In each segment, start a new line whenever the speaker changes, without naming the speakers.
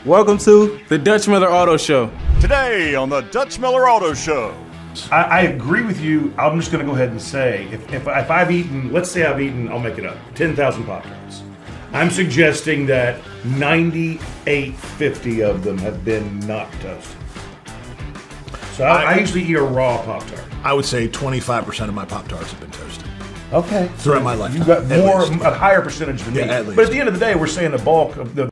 Welcome to the Dutch Miller Auto Show.
Today on the Dutch Miller Auto Show.
I agree with you. I'm just going to go ahead and say, if I've eaten, let's say I've eaten, I'll make it up, 10,000 Pop-Tarts. I'm suggesting that 9850 of them have been not toasted. So I usually eat a raw Pop-Tart.
I would say 25% of my Pop-Tarts have been toasted.
Okay.
Throughout my lifetime.
You've got
At least.
a higher percentage than me.
At least.
But at the end of the day, we're saying the bulk of the...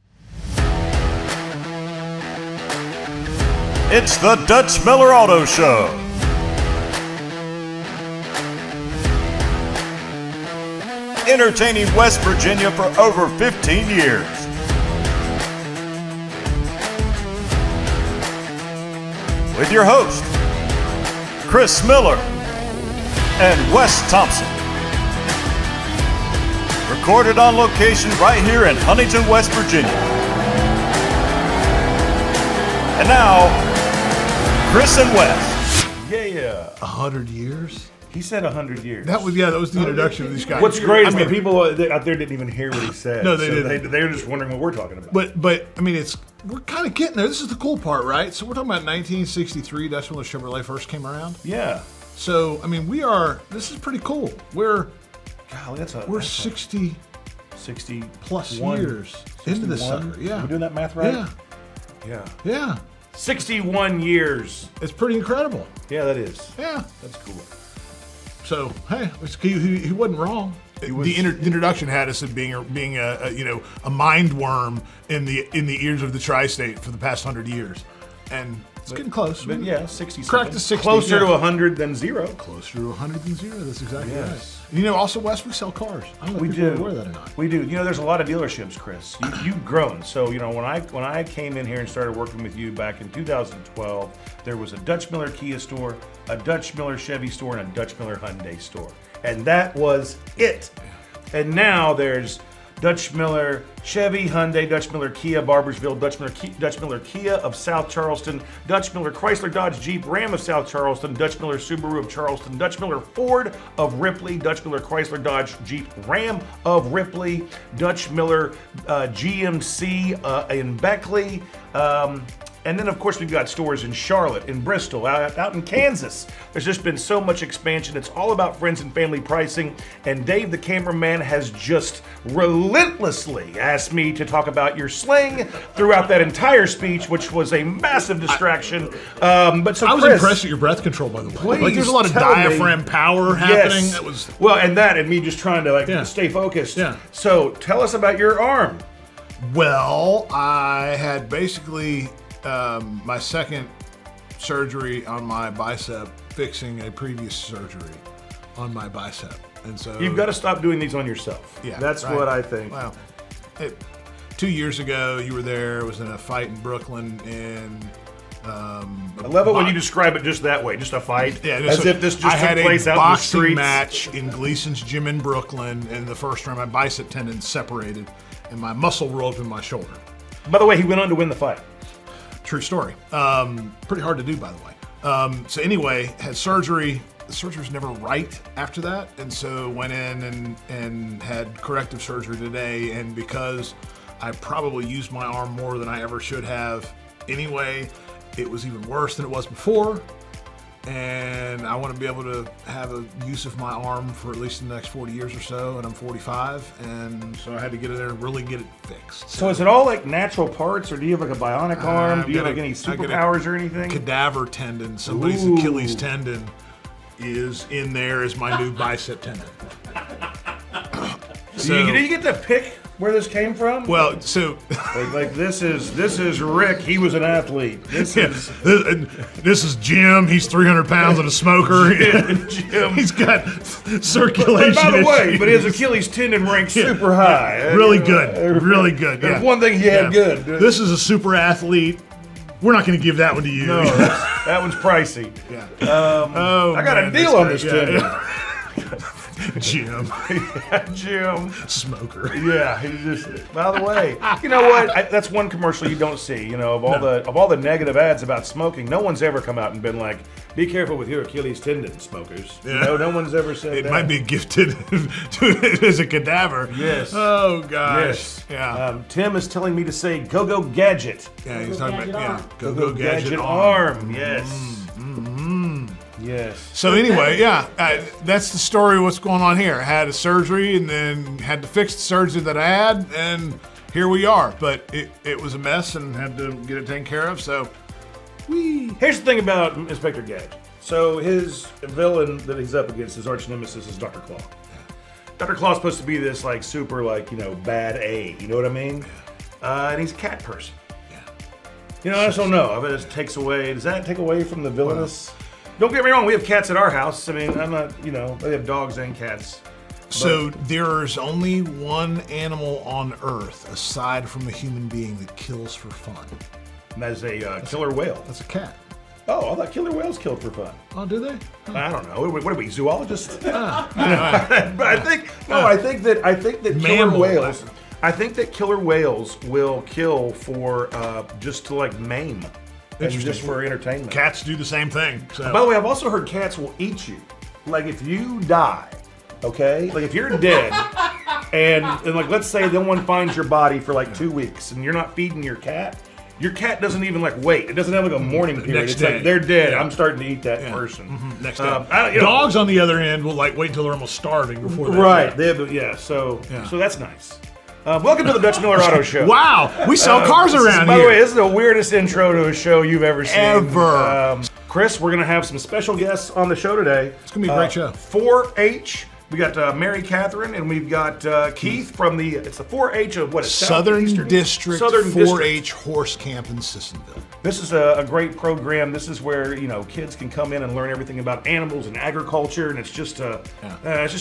It's the Dutch Miller Auto Show. Entertaining West Virginia for over 15 years. With your host, Chris Miller and Wes Thompson. Recorded on location right here in Huntington, West Virginia. And now, Chris and Wes.
Yeah.
100 years?
He said 100 years.
That was the introduction of these guys.
What's great is the people out there didn't even hear what he said.
No, they didn't.
They were just wondering what we're talking about.
But I mean, we're kind of getting there. This is the cool part, right? So we're talking about 1963. Dutch Miller Chevrolet first came around.
Yeah.
So I mean, this is pretty cool. We're 60 plus years into this sucker. Yeah.
Are we doing that math right?
Yeah.
Yeah.
Yeah.
61 years.
It's pretty incredible.
Yeah, that is.
Yeah.
That's cool.
So hey, he wasn't wrong. The introduction had us as being a mind worm in the ears of the tri-state for the past 100 years, and it's getting close.
But yeah, 60.
Cracked the 60.
Closer to 100 than zero.
Closer to 100 than zero. That's exactly
Yes.
right. You know, also West, we sell cars. I don't know if
We
people are
do.
aware of that or not.
We do. You know, there's a lot of dealerships, Chris. You've grown. So, you know, when I came in here and started working with you back in 2012, there was a Dutch Miller Kia store, a Dutch Miller Chevy store, and a Dutch Miller Hyundai store. And that was it. And now there's Dutch Miller Chevy, Hyundai, Dutch Miller Kia, Barbersville, Dutch Miller Kia of South Charleston, Dutch Miller Chrysler Dodge Jeep Ram of South Charleston, Dutch Miller Subaru of Charleston, Dutch Miller Ford of Ripley, Dutch Miller Chrysler Dodge Jeep Ram of Ripley, Dutch Miller GMC in Beckley. And then, of course, we've got stores in Charlotte, in Bristol, out in Kansas. There's just been so much expansion. It's all about friends and family pricing. And Dave, the cameraman, has just relentlessly asked me to talk about your sling throughout that entire speech, which was a massive distraction. But so
I was
Chris,
impressed at your breath control, by the way.
please
Like, there's a lot of
tell me-
diaphragm power happening.
Yes.
That was
well, and me just trying to
Yeah.
stay focused.
Yeah.
So tell us about your arm.
well. I had basically my second surgery on my bicep, fixing a previous surgery on my bicep, and so
You've got to stop doing these on yourself.
Yeah,
That's
right.
what I think.
Well, 2 years ago, you were there. It was in a fight in Brooklyn, and
I love it when you describe it just that way, just a fight,
Yeah,
as if this just
I
took
had
place
a
out in the
boxing
streets.
match in Gleason's gym in Brooklyn. In the first round, my bicep tendon separated, and my muscle rolled up in my shoulder.
By the way, he went on to win the fight.
True story. Pretty hard to do, by the way. So anyway, had surgery. The surgery was never right after that, and so went in and had corrective surgery today. And because I probably used my arm more than I ever should have anyway, it was even worse than it was before. And I want to be able to have a use of my arm for at least the next 40 years or so, and I'm 45, and so I had to get in there and really get it fixed.
So is it all like natural parts, or do you have like a bionic arm? Do you have
got
like any
I got a
superpowers or anything?
Cadaver tendon, somebody's
Ooh.
Achilles tendon is in there as my new bicep tendon.
Do you get to pick where this came from?
Well, so
like this is Rick. He was an athlete. This is
this is Jim. He's 300 pounds and a smoker.
Jim.
He's got circulation.
By the way,
issues.
but his Achilles tendon ranks super high.
Really good. Really good.
There's
Yeah.
one thing he had
Yeah.
good.
This is a super athlete. We're not going to give that one to you.
No, that one's pricey.
Yeah.
I got a deal on this tendon.
Jim.
Jim.
Smoker.
Yeah, he's just. By the way, you know what? That's one commercial you don't see. You know, of all the negative ads about smoking, no one's ever come out and been like, "Be careful with your Achilles tendon, smokers."
Yeah.
You know, no one's ever said
It
that.
might be gifted as a cadaver.
Yes.
Oh gosh.
Yes.
Yeah.
Tim is telling me to say "Go Gadget."
Yeah. He's talking about
Gadget
Go Gadget
arm. Yes. Yes.
So anyway, yeah, that's the story of what's going on here. I had a surgery and then had to fix the surgery that I had, and here we are. But it was a mess and had to get it taken care of. So,
Here's the thing about Inspector Gadget. So his villain that he's up against, his arch nemesis, is Dr. Claw. Dr. Claw's supposed to be this like super like bad A. You know what I mean? And he's a cat person.
yeah.
I just don't know. I bet it takes away. Does that take away from the villainous? Don't get me wrong. We have cats at our house. I mean, I'm not. They have dogs and cats.
So there's only one animal on Earth aside from a human being that kills for fun.
And that's a killer whale.
That's a cat.
Oh, I thought killer whales killed for fun.
Oh, do they?
I don't know. What are we, zoologists? But
Right.
I think that killer
Mammal.
whales. I think that killer whales will kill for just to like maim, and
Interesting.
just for entertainment.
Cats do the same thing. So.
By the way, I've also heard cats will eat you. Like if you die, okay? Like if you're dead, and like let's say no one finds your body for like 2 weeks, and you're not feeding your cat doesn't even like wait. It doesn't have like a mourning period.
Next
It's
day.
like they're dead.
Yeah.
I'm starting to eat that person.
Next day.
I-
Dogs, on the other end, will like wait until they're almost starving before they
Right. So that's nice. Welcome to the Dutch Miller Auto Show.
Wow, we sell cars around
By
here.
the way, this is the weirdest intro to a show you've ever seen.
Ever.
Chris, we're going to have some special guests on the show today.
It's gonna be a great show.
4-H. We got Mary Catherine, and we've got Keith from it's the 4-H of what?
Southern
Southeastern?
District
Southern
4-H Horse Camp in Sissonville.
This is a great program. This is where kids can come in and learn everything about animals and agriculture, and it's just a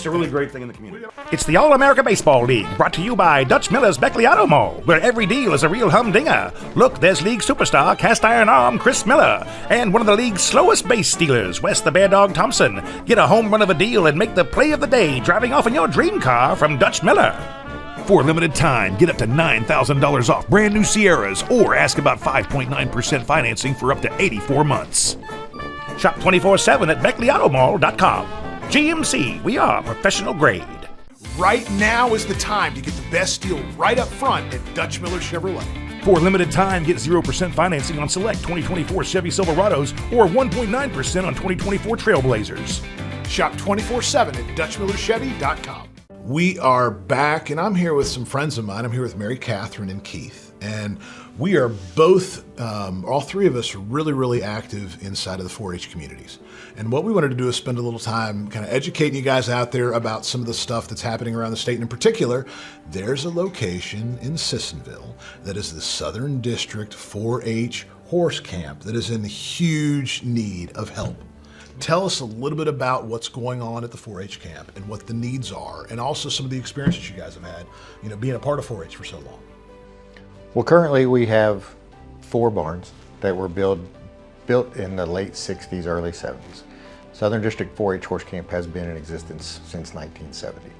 really great thing in the community.
It's the All-America Baseball League, brought to you by Dutch Miller's Beckley Auto Mall, where every deal is a real humdinger. Look, there's league superstar, cast iron arm Chris Miller, and one of the league's slowest base stealers, Wes the Bear Dog Thompson. Get a home run of a deal and make the play of the day driving off in your dream car from Dutch Miller. For a limited time, get up to $9,000 off brand new Sierras or ask about 5.9% financing for up to 84 months. Shop 24/7 at BeckleyAutomall.com. GMC, we are professional grade.
Right now is the time to get the best deal right up front at Dutch Miller Chevrolet.
For a limited time, get 0% financing on select 2024 Chevy Silverados or 1.9% on 2024 Trailblazers.
Shop 24/7 at DutchMillerChevy.com. We are back, and I'm here with some friends of mine. I'm here with Mary Catherine and Keith, and we are both, all three of us, are really, really active inside of the 4-H communities. And what we wanted to do is spend a little time kind of educating you guys out there about some of the stuff that's happening around the state. And in particular, there's a location in Sissonville that is the Southern District 4-H Horse Camp that is in huge need of help. Tell us a little bit about what's going on at the 4-H camp and what the needs are, and also some of the experiences you guys have had, being a part of 4-H for so long.
Well, currently we have 4 barns that were built in the late 60s, early 70s. Southern District 4-H Horse Camp has been in existence since 1970.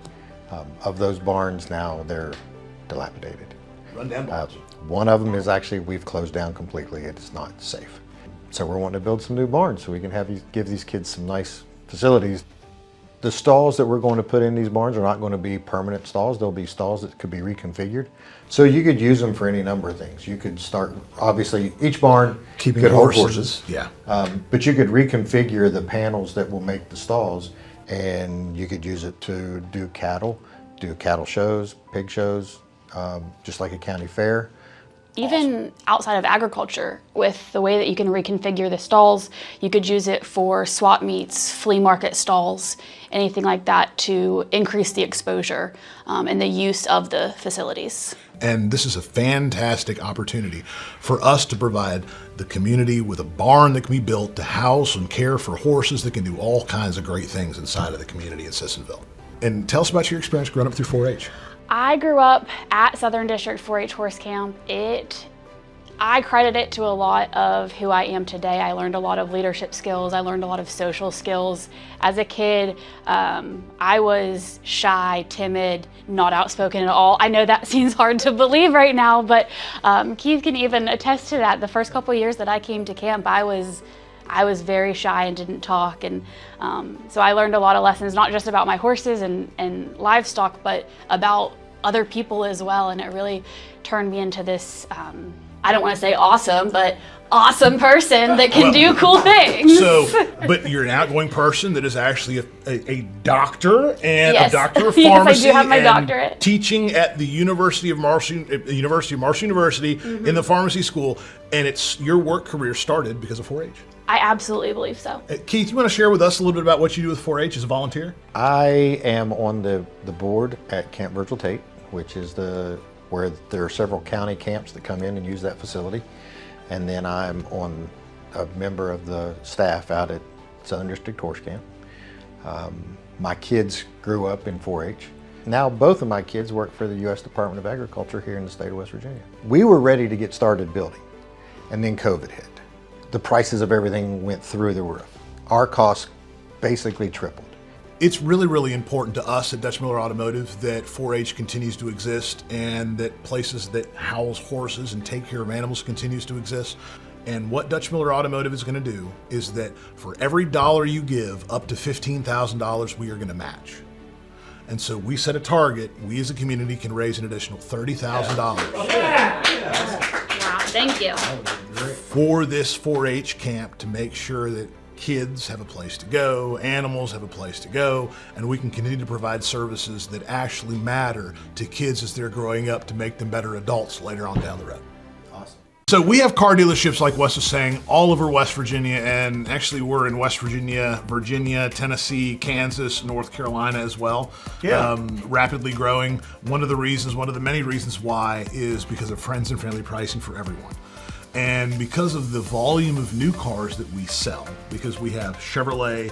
Of those barns now, they're dilapidated.
Rundown barns.
One of them is actually, we've closed down completely. It's not safe. So we're wanting to build some new barns so we can give these kids some nice facilities. The stalls that we're going to put in these barns are not going to be permanent stalls. They'll be stalls that could be reconfigured. So you could use them for any number of things. You could start, obviously, each barn
Keeping
could hold
horses.
horses.
Yeah.
But you could reconfigure the panels that will make the stalls, and you could use it to do cattle shows, pig shows, just like a county fair.
Even outside of agriculture, with the way that you can reconfigure the stalls, you could use it for swap meets, flea market stalls, anything like that to increase the exposure and the use of the facilities.
And this is a fantastic opportunity for us to provide the community with a barn that can be built to house and care for horses that can do all kinds of great things inside of the community in Sissonville. And tell us about your experience growing up through 4-H.
I grew up at Southern District 4-H Horse Camp. I credit it to a lot of who I am today. I learned a lot of leadership skills. I learned a lot of social skills. As a kid, I was shy, timid, not outspoken at all. I know that seems hard to believe right now, but Keith can even attest to that. The first couple of years that I came to camp, I was very shy and didn't talk, and so I learned a lot of lessons, not just about my horses and livestock, but about other people as well, and it really turned me into this, I don't want to say awesome, but awesome person that can do cool things.
So, but you're an outgoing person that is actually a doctor and
Yes.
a doctor of
Yes, I do
pharmacy.
have my
and
doctorate.
Teaching at the University of Marshall University in the pharmacy school, and it's your work career started because of 4-H.
I absolutely believe so.
Keith, you want to share with us a little bit about what you do with 4-H as a volunteer?
I am on the board at Camp Virgil Tate, which is where there are several county camps that come in and use that facility. And then I'm a member of the staff out at Southern District Horse Camp. My kids grew up in 4-H. Now both of my kids work for the U.S. Department of Agriculture here in the state of West Virginia. We were ready to get started building, and then COVID hit. The prices of everything went through the roof. Our costs basically tripled.
It's really, really important to us at Dutch Miller Automotive that 4-H continues to exist and that places that house horses and take care of animals continues to exist. And what Dutch Miller Automotive is going to do is that for every dollar you give, up to $15,000, we are going to match. And so we set a target. We as a community can raise an additional $30,000
Wow, thank you.
for this 4-H camp to make sure that kids have a place to go, animals have a place to go, and we can continue to provide services that actually matter to kids as they're growing up to make them better adults later on down the road. Awesome. So we have car dealerships, like Wes was saying, all over West Virginia, and actually we're in West Virginia, Tennessee, Kansas, North Carolina as well.
Yeah.
Rapidly growing. One of the many reasons why is because of friends and family pricing for everyone. And because of the volume of new cars that we sell, because we have Chevrolet,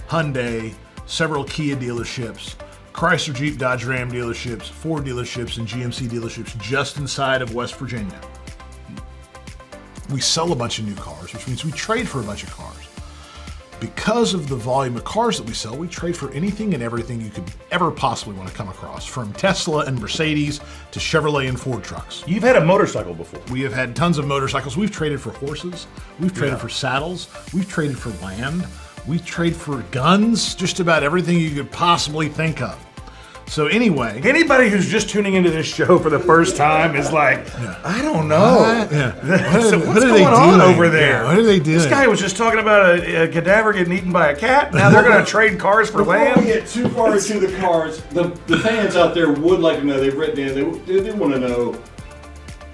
Hyundai, several Kia dealerships, Chrysler, Jeep, Dodge, Ram dealerships, Ford dealerships, and GMC dealerships just inside of West Virginia. We sell a bunch of new cars, which means we trade for a bunch of cars. Because of the volume of cars that we sell, we trade for anything and everything you could ever possibly want to come across, from Tesla and Mercedes to Chevrolet and Ford trucks.
You've had a motorcycle before.
We have had tons of motorcycles. We've traded for horses. We've traded for saddles. We've traded for land. We trade for guns, just about everything you could possibly think of. So anyway,
Anybody who's just tuning into this show for the first time is like, I don't know. So what's
What are they
going on
doing?
over there?
Yeah, what are they doing?
This guy was just talking about a cadaver getting eaten by a cat. Now they're going to trade cars for
Before we
land.
get too far into the cars, the fans out there would like to know, they've written in, they want to know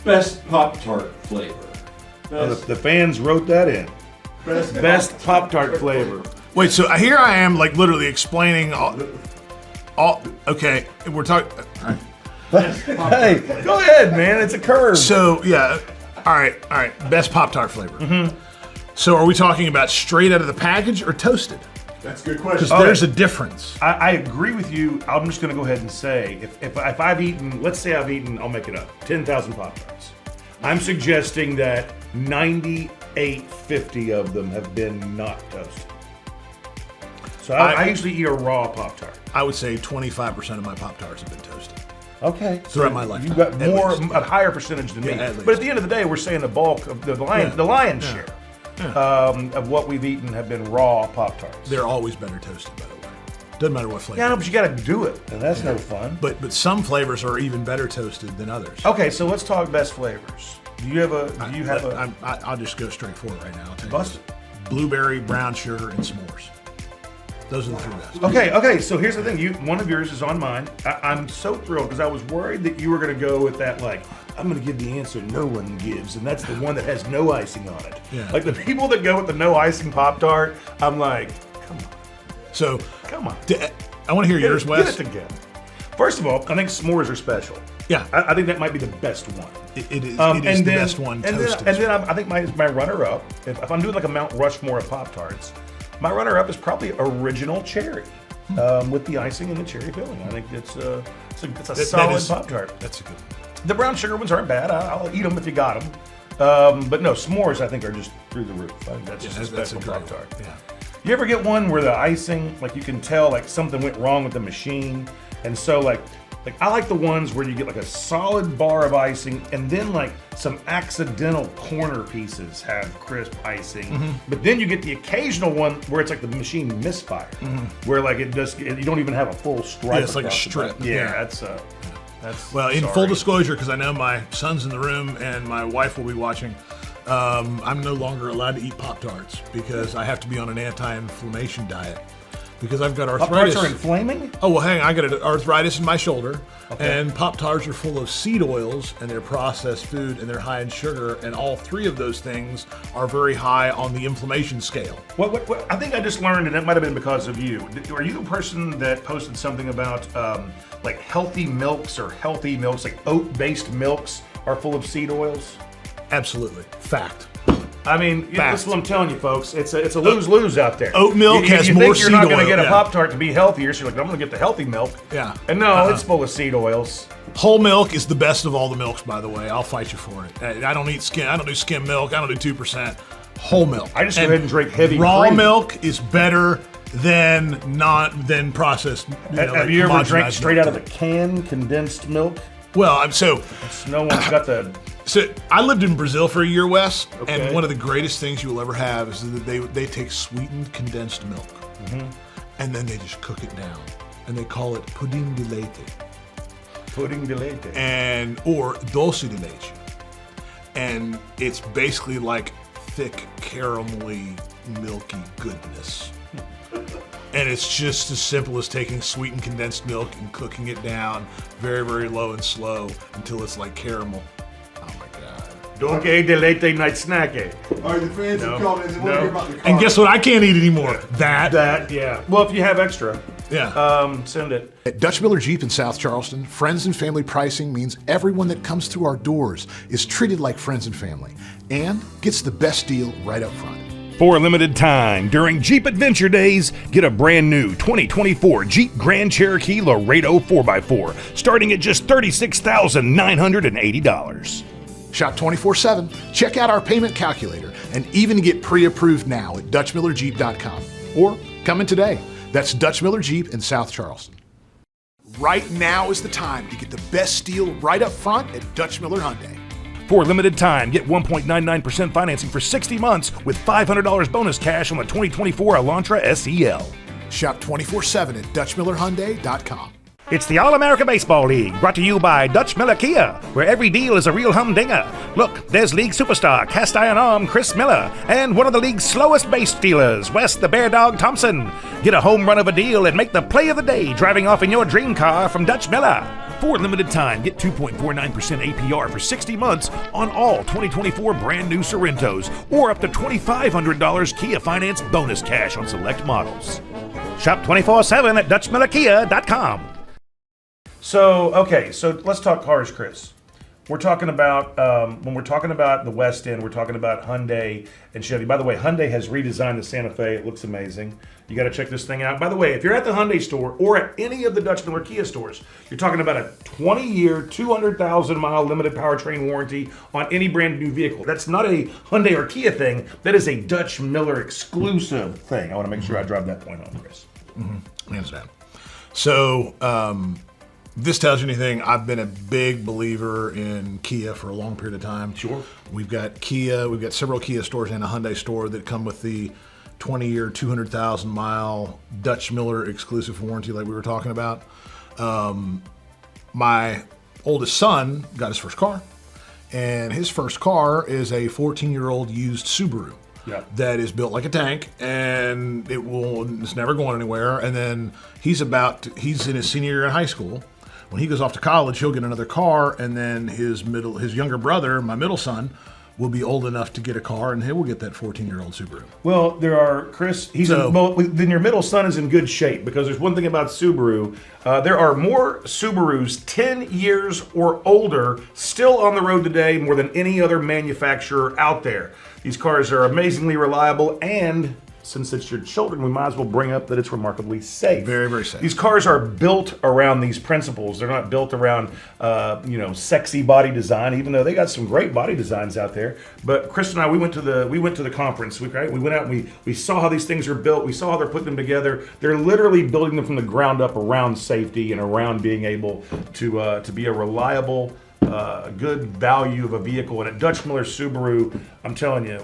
best Pop-Tart flavor. Best,
The fans wrote that in.
best,
Best Pop-Tart flavor.
wait, so here I am, like literally explaining all okay, we're talking.
Hey, go ahead, man. It's a curve.
So yeah, all right, best Pop-Tart flavor. So are we talking about straight out of the package or toasted?
That's a good
Because
question.
there's a difference.
I agree with you. I'm just going to go ahead and say, if I've eaten, let's say I've eaten, I'll make it up, 10,000 Pop-Tarts. I'm suggesting that 9850 of them have been not toasted. So I usually eat a raw Pop-Tart.
I would say 25% of my Pop-Tarts have been toasted.
Okay.
Throughout my life.
You've got
At
more,
least.
a higher percentage than me.
Yeah, at least.
But at the end of the day, we're saying the bulk of the lion's share of what we've eaten have been raw Pop-Tarts.
They're always better toasted, by the way. Doesn't matter what flavor.
Yeah, no, but you got to do it, and that's no fun.
But some flavors are even better toasted than others.
Okay, so let's talk best flavors. Do you have a?
I'll just go straight for it right now. I'll tell you
Bust
this. Blueberry, brown sugar, and s'mores. Those are the three best.
Okay. So here's the thing. One of yours is on mine. I'm so thrilled because I was worried that you were going to go with that. Like, I'm going to give the answer no one gives, and that's the one that has no icing on it.
Yeah.
Like the people that go with the no icing Pop-Tart, I'm like, come on.
So,
Come on.
I want to hear yours, Wes.
Get it together. First of all, I think s'mores are special.
Yeah.
I think that might be the best one.
It is
And
the
then-
best one
and
toasted.
then I think my runner-up, if I'm doing like a Mount Rushmore of Pop-Tarts, my runner-up is probably Original Cherry with the icing and the cherry filling. I think it's a
That
solid
is-
Pop-Tart.
That's a good one.
The brown sugar ones aren't bad. I'll eat them if you got them. But no, s'mores I think are just through the roof. That's just a special Pop-Tart.
Yeah.
You ever get one where the icing, like you can tell like something went wrong with the machine, and so like I like the ones where you get like a solid bar of icing and then like some accidental corner pieces have crisp icing, but then you get the occasional one where it's like the machine misfired, where like you don't even have a full stripe.
Yeah, it's like a
across the
strip.
bottom. Yeah,
Yeah.
that's
Well, in
sorry.
full disclosure, because I know my son's in the room and my wife will be watching, I'm no longer allowed to eat Pop-Tarts because I have to be on an anti-inflammation diet because I've got arthritis.
Pop-Tarts are inflaming?
Oh, well, hang on. I got arthritis in my shoulder, and Pop-Tarts are full of seed oils, and they're processed food, and they're high in sugar, and all three of those things are very high on the inflammation scale.
What I think I just learned, and it might have been because of you. Are you the person that posted something about like healthy milks, like oat-based milks are full of seed oils?
Absolutely. Fact.
I mean, that's what I'm telling you, folks. It's a lose-lose out there.
Oat milk has
you
more
think you're not
seed
going to
oil,
get a
yeah.
Pop-Tart to be healthier, so you're like, I'm going to get the healthy milk.
Yeah.
And no, it's full of seed oils.
Whole milk is the best of all the milks, by the way. I'll fight you for it. I don't eat skim. I don't do skim milk. I don't do 2%. Whole milk.
I just go ahead and drink heavy
raw
cream.
milk is better than processed.
Have you ever drank straight out of the can condensed milk?
Well,
No one's got the.
So I lived in Brazil for a year, Wes,
Okay.
and one of the greatest things you will ever have is that they take sweetened condensed milk, and then they just cook it down, and they call it pudim de leite,
Pudding de leite.
or doce de leite, and it's basically like thick caramelly, milky goodness. And it's just as simple as taking sweetened condensed milk and cooking it down very, very low and slow until it's like caramel. Oh my God.
Doce de leite night snack.
All right, the fans have called in. They want to hear about the car.
And guess what I can't eat anymore? That.
Yeah. Well, if you have extra,
Yeah.
send it.
At Dutch Miller Jeep in South Charleston, friends and family pricing means everyone that comes through our doors is treated like friends and family and gets the best deal right up front.
For a limited time, during Jeep Adventure Days, get a brand new 2024 Jeep Grand Cherokee Laredo 4x4, starting at just $36,980.
Shop 24/7, check out our payment calculator, and even get pre-approved now at DutchMillerJeep.com. Or come in today. That's Dutch Miller Jeep in South Charleston. Right now is the time to get the best deal right up front at Dutch Miller Hyundai.
For a limited time, get 1.99% financing for 60 months with $500 bonus cash on the 2024 Elantra SEL.
Shop 24/7 at DutchMillerHyundai.com.
It's the All-America Baseball League, brought to you by Dutch Miller Kia, where every deal is a real humdinger. Look, there's league superstar, cast iron arm Chris Miller, and one of the league's slowest base stealers, Wes the Bear Dog Thompson. Get a home run of a deal and make the play of the day driving off in your dream car from Dutch Miller. For a limited time, get 2.49% APR for 60 months on all 2024 brand new Sorrentos, or up to $2,500 Kia Finance bonus cash on select models. Shop 24/7 at DutchMillerKia.com.
So let's talk cars, Chris. We're talking about, when we're talking about the West End, we're talking about Hyundai and Chevy. By the way, Hyundai has redesigned the Santa Fe. It looks amazing. You got to check this thing out. By the way, if you're at the Hyundai store or at any of the Dutch Miller Kia stores, you're talking about a 20-year, 200,000-mile limited powertrain warranty on any brand new vehicle. That's not a Hyundai or Kia thing. That is a Dutch Miller exclusive thing. I want to make sure I drive that point home, Chris.
Hands down. So, this tells you anything, I've been a big believer in Kia for a long period of time.
Sure.
We've got several Kia stores and a Hyundai store that come with the 20-year, 200,000-mile Dutch Miller exclusive warranty like we were talking about. My oldest son got his first car, and his first car is a 14-year-old used Subaru.
Yeah.
That is built like a tank, and it's never going anywhere. And then he's in his senior year in high school. When he goes off to college, he'll get another car, and then his younger brother, my middle son, will be old enough to get a car, and he will get that 14-year-old Subaru.
Well, there are, Chris, then your middle son is in good shape, because there's one thing about Subaru. There are more Subarus 10 years or older still on the road today, more than any other manufacturer out there. These cars are amazingly reliable and since it's your children, we might as well bring up that it's remarkably safe.
Very, very safe.
These cars are built around these principles. They're not built around, sexy body design, even though they got some great body designs out there. But Chris and I, we went to the conference. We went out and we saw how these things are built. We saw how they're putting them together. They're literally building them from the ground up around safety and around being able to be a reliable, good value of a vehicle. And at Dutch Miller Subaru, I'm telling you,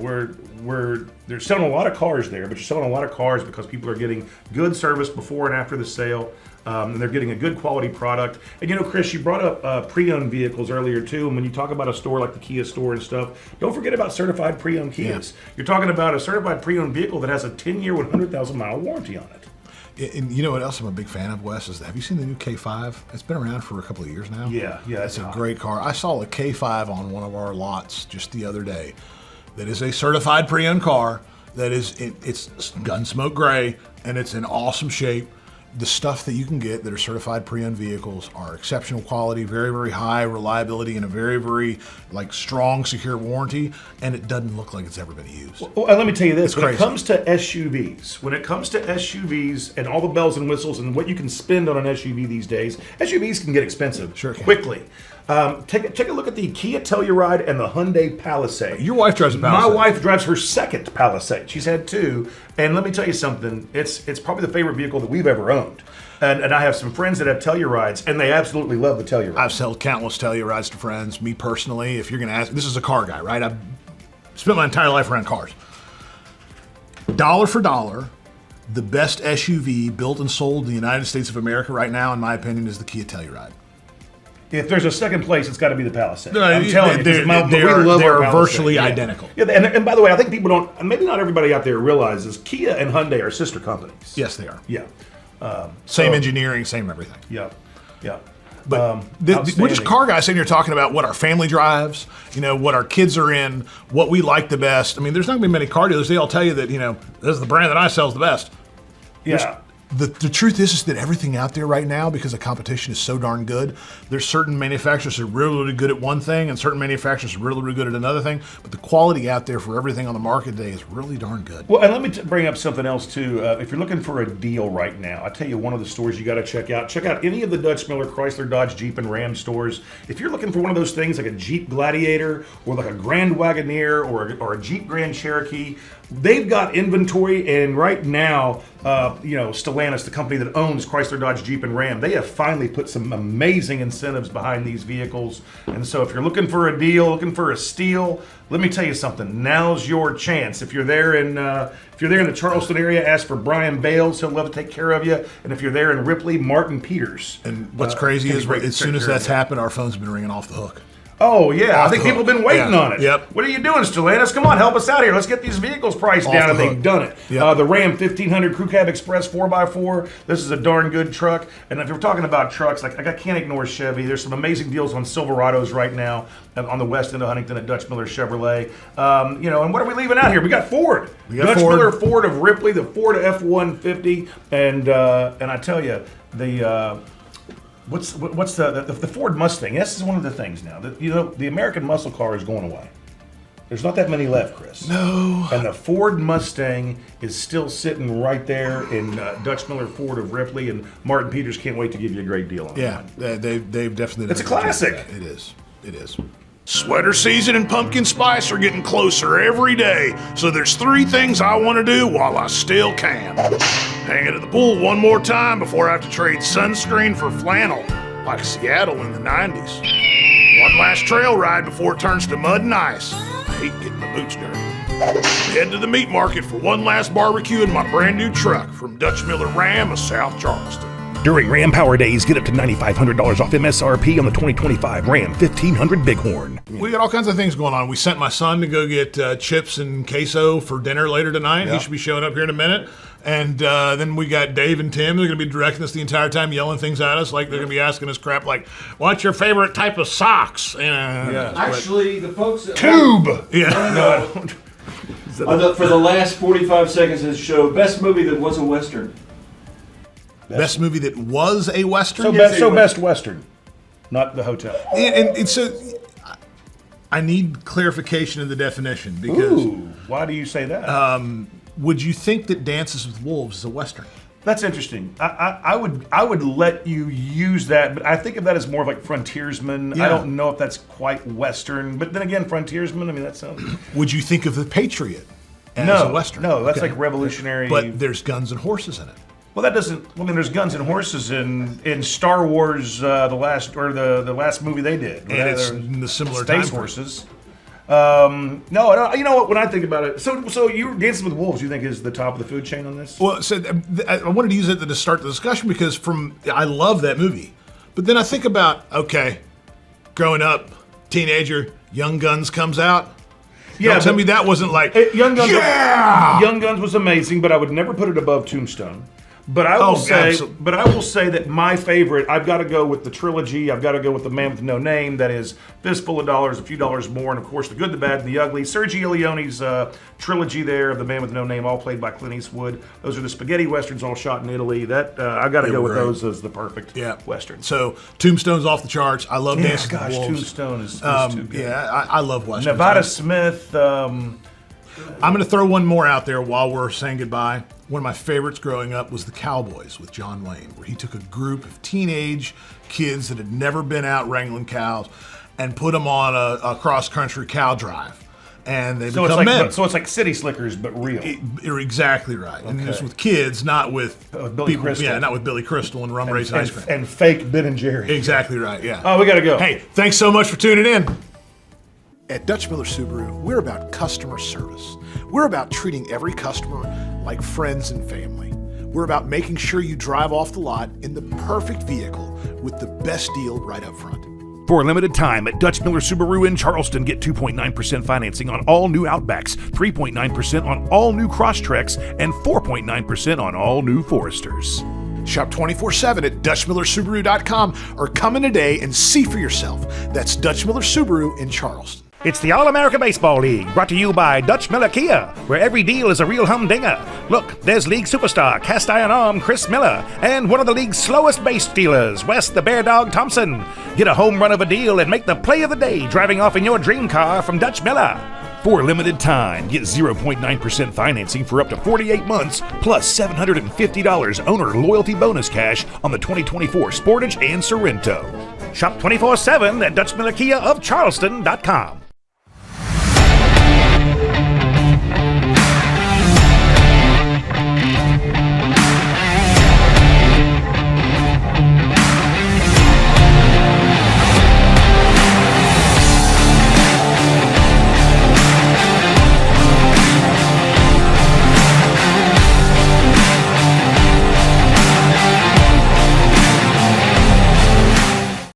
they're selling a lot of cars there, but you're selling a lot of cars because people are getting good service before and after the sale. And they're getting a good quality product. And Chris, you brought up pre-owned vehicles earlier too. And when you talk about a store like the Kia store and stuff, don't forget about certified pre-owned Kias. You're talking about a certified pre-owned vehicle that has a 10-year, 100,000-mile warranty on it.
And you know what else I'm a big fan of, Wes, is have you seen the new K5? It's been around for a couple of years now.
Yeah.
It's a great car. I saw a K5 on one of our lots just the other day. That is a certified pre-owned car. It's Gunsmoke gray, and it's in awesome shape. The stuff that you can get that are certified pre-owned vehicles are exceptional quality, very, very high reliability, and a very, very strong, secure warranty, and it doesn't look like it's ever been used.
Well, and let me tell you this: when
crazy.
it comes to SUVs and all the bells and whistles and what you can spend on an SUV these days, SUVs can get expensive quickly. Take a look at the Kia Telluride and the Hyundai Palisade.
Your wife drives a Palisade.
My wife drives her second Palisade. She's had two, and let me tell you something. It's probably the favorite vehicle that we've ever owned. And I have some friends that have Tellurides, and they absolutely love the Telluride.
I've sold countless Tellurides to friends. Me personally, if you're going to ask, this is a car guy, right? I've spent my entire life around cars. Dollar for dollar, the best SUV built and sold in the United States of America right now, in my opinion, is the Kia Telluride.
If there's a second place, it's got to be the Palisade.
No,
I'm telling you,
they're virtually identical.
Yeah, and by the way, I think people don't, maybe not everybody out there realizes Kia and Hyundai are sister companies.
Yes, they are.
Yeah.
Same engineering, same everything.
Yeah.
But we're just car guys sitting here talking about what our family drives, what our kids are in, what we like the best. I mean, there's not going to be many car dealers. They all tell you that, this is the brand that I sell is the best.
Yeah.
The truth is that everything out there right now, because the competition is so darn good, there's certain manufacturers that are really, really good at one thing and certain manufacturers are really, really good at another thing. But the quality out there for everything on the market today is really darn good.
Well, and let me bring up something else too. If you're looking for a deal right now, I tell you one of the stores you got to check out. Check out any of the Dutch Miller, Chrysler, Dodge, Jeep, and Ram stores. If you're looking for one of those things like a Jeep Gladiator or like a Grand Wagoneer or a Jeep Grand Cherokee, they've got inventory, and right now, Stellantis, the company that owns Chrysler, Dodge, Jeep, and Ram, they have finally put some amazing incentives behind these vehicles. And so if you're looking for a deal, looking for a steal, let me tell you something. Now's your chance. If you're there in the Charleston area, ask for Brian Bales. He'll love to take care of you. And if you're there in Ripley, Martin Peters.
And what's crazy is as soon as that's happened, our phone's been ringing off the hook.
Oh, yeah. I think people have been waiting on it.
Yep.
What are you doing, Stellantis? Come on, help us out here. Let's get these vehicles priced down, and they've done it.
Yep.
The Ram 1500 Crew Cab Express 4x4. This is a darn good truck. And if you're talking about trucks, I can't ignore Chevy. There's some amazing deals on Silverados right now on the west end of Huntington at Dutch Miller Chevrolet. And what are we leaving out here? We got Ford. Dutch Miller Ford of Ripley, the Ford F-150. And I tell you, What's the Ford Mustang? This is one of the things now. The American muscle car is going away. There's not that many left, Chris.
No.
And the Ford Mustang is still sitting right there in Dutch Miller Ford of Ripley, and Martin Peters can't wait to give you a great deal on it.
Yeah, they've definitely.
It's a classic.
It is. Sweater season and pumpkin spice are getting closer every day, so there's 3 things I want to do while I still can. Hang it at the pool one more time before I have to trade sunscreen for flannel, like Seattle in the 90s. One last trail ride before it turns to mud and ice. I hate getting my boots dirty. Head to the meat market for one last barbecue in my brand new truck from Dutch Miller Ram of South Charleston.
During Ram Power Days, get up to $9,500 off MSRP on the 2025 Ram 1500 Bighorn.
We got all kinds of things going on. We sent my son to go get chips and queso for dinner later tonight. Yeah. He should be showing up here in a minute. And then we got Dave and Tim. They're going to be directing us the entire time, yelling things at us. Like they're going to be asking us crap like, what's your favorite type of socks?
Actually, the folks at
Tube!
Yeah. For the last 45 seconds of the show, best movie that was a Western.
Best movie that was a Western?
Best Western, not the hotel.
And so I need clarification of the definition because...
Ooh, why do you say that?
Would you think that Dances with Wolves is a Western?
That's interesting. I would let you use that, but I think of that as more of like frontiersman.
Yeah.
I don't know if that's quite Western, but then again, frontiersman. I mean, that sounds.
Would you think of The Patriot as
No,
a Western?
no, that's
Okay.
like revolutionary.
But there's guns and horses in it.
Well, that doesn't. I mean, there's guns and horses in Star Wars, the last movie they did,
And it's in the similar
space
time frame.
horses. No, you know what? When I think about it, so you Dances with Wolves, you think is the top of the food chain on this?
Well, so I wanted to use it to start the discussion because I love that movie, but then I think about growing up, teenager, Young Guns comes out.
Yeah,
Tell
but-
me that wasn't like
Young Guns.
Yeah!
Young Guns was amazing, but I would never put it above Tombstone. But I will say that my favorite, I've got to go with the trilogy. I've got to go with The Man with No Name. That is Fistful of Dollars, A Few Dollars More, and of course The Good, the Bad, and the Ugly. Sergio Leone's trilogy there of The Man with No Name, all played by Clint Eastwood. Those are the spaghetti westerns, all shot in Italy. That I've got to go with
were great.
those as the perfect western.
So Tombstone's off the charts. I love Dances with
Gosh,
Wolves.
Tombstone is too good.
Yeah, I love westerns.
Nevada Smith.
I'm going to throw one more out there while we're saying goodbye. One of my favorites growing up was The Cowboys with John Wayne, where he took a group of teenage kids that had never been out wrangling cows and put them on a cross-country cow drive. And they become men.
So it's like City Slickers, but real.
You're exactly right. And it's with kids, not with
Billy Crystal.
Yeah, not with Billy Crystal and rum raisin ice cream.
And fake Ben and Jerry.
Exactly right, yeah.
Oh, we got to go.
Hey, thanks so much for tuning in. At Dutch Miller Subaru, we're about customer service. We're about treating every customer like friends and family. We're about making sure you drive off the lot in the perfect vehicle with the best deal right up front.
For a limited time at Dutch Miller Subaru in Charleston, get 2.9% financing on all new Outbacks, 3.9% on all new Crosstreks, and 4.9% on all new Foresters.
Shop 24/7 at DutchMillerSubaru.com or come in today and see for yourself. That's Dutch Miller Subaru in Charleston.
It's the All-America Baseball League, brought to you by Dutch Miller Kia, where every deal is a real humdinger. Look, there's league superstar, cast iron arm Chris Miller, and one of the league's slowest base stealers, Wes the Bear Dog Thompson. Get a home run of a deal and make the play of the day driving off in your dream car from Dutch Miller. For a limited time, get 0.9% financing for up to 48 months, plus $750 owner loyalty bonus cash on the 2024 Sportage and Sorrento. Shop 24/7 at DutchMillerKiaofCharleston.com.